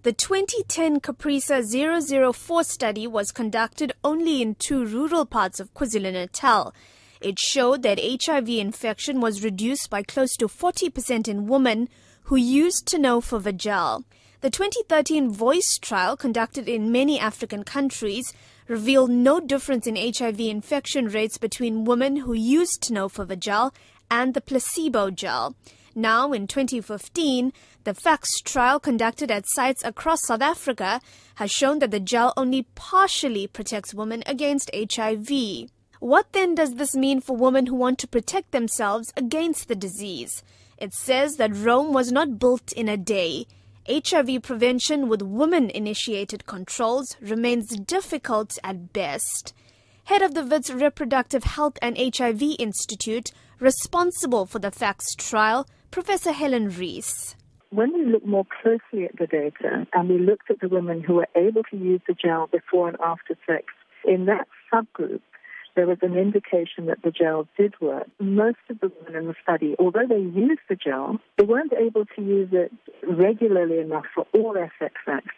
The 2010 CAPRISA-004 study was conducted only in 2 rural parts of KwaZulu-Natal. It showed that HIV infection was reduced by close to 40% in women who used Tenofovir gel. The 2013 VOICE trial, conducted in many African countries, revealed no difference in HIV infection rates between women who used Tenofovir gel and the placebo gel. Now, in 2015, the FACTS trial conducted at sites across South Africa has shown that the gel only partially protects women against HIV. What then does this mean for women who want to protect themselves against the disease? It says that Rome was not built in a day. HIV prevention with women-initiated controls remains difficult at best. Head of the WITS Reproductive Health and HIV Institute, responsible for the FACTS trial, Professor Helen Rees. When we look more closely at the data and we looked at the women who were able to use the gel before and after sex, in that subgroup, there was an indication that the gel did work. Most of the women in the study, although they used the gel, they weren't able to use it regularly enough for all their sex acts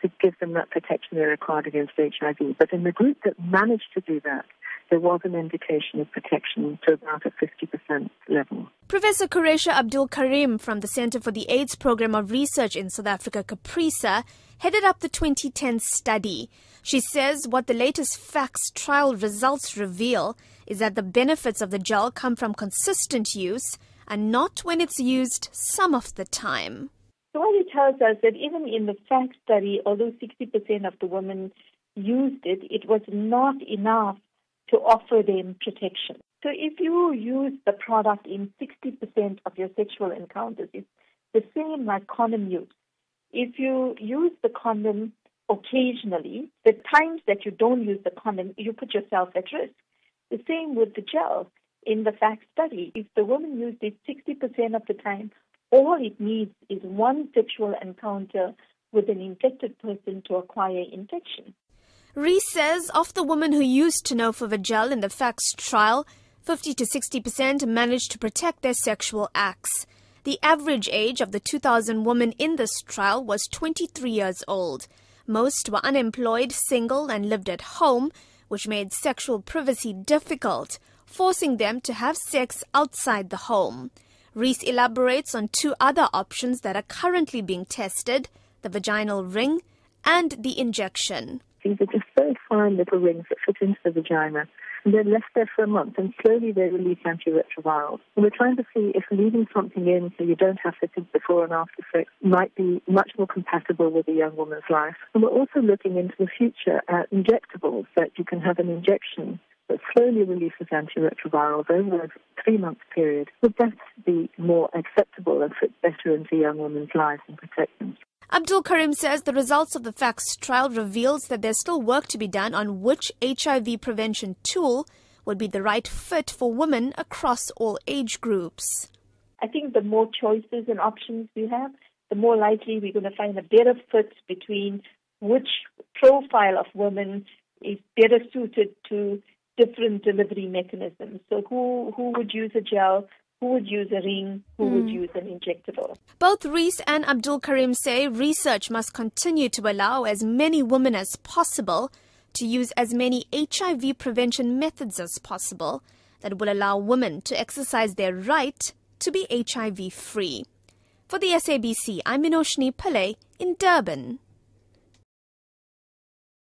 to give them that protection they required against HIV. But in the group that managed to do that, there was an indication of protection to about a 50% level. Professor Qureisha Abdul Karim from the Center for the AIDS Program of Research in South Africa, CAPRISA, headed up the 2010 study. She says what the latest FACTS trial results reveal is that the benefits of the gel come from consistent use and not when it's used some of the time. So what it tells us that even in the FACTS study, although 60% of the women used it, it was not enough to offer them protection. So if you use the product in 60% of your sexual encounters, it's the same like condom use. If you use the condom occasionally, the times that you don't use the condom, you put yourself at risk. The same with the gel in the FACTS study. If the woman used it 60% of the time, all it needs is one sexual encounter with an infected person to acquire infection. Rees says of the women who used Tenofovir gel in the FACTS trial, 50 to 60% managed to protect their sexual acts. The average age of the 2,000 women in this trial was 23 years old. Most were unemployed, single, and lived at home, which made sexual privacy difficult, forcing them to have sex outside the home. Rees elaborates on 2 other options that are currently being tested, the vaginal ring and the injection. These are just very fine little rings that fit into the vagina, and they're left there for a month, and slowly they release antiretrovirals. And we're trying to see if leaving something in so you don't have to think before and after sex might be much more compatible with a young woman's life. And we're also looking into the future at injectables, that you can have an injection that slowly releases antiretrovirals over a 3-month period. Would that be more acceptable and fit better into young women's lives and protect them? Abdul Karim says the results of the FACTS trial reveals that there's still work to be done on which HIV prevention tool would be the right fit for women across all age groups. I think the more choices and options we have, the more likely we're going to find a better fit between which profile of women is better suited to different delivery mechanisms. So who would use a gel? Who would use a ring? Who would use an injectable? Both Rees and Abdul Karim say research must continue to allow as many women as possible to use as many HIV prevention methods as possible that will allow women to exercise their right to be HIV-free. For the SABC, I'm Minoshni PILLAY in Durban.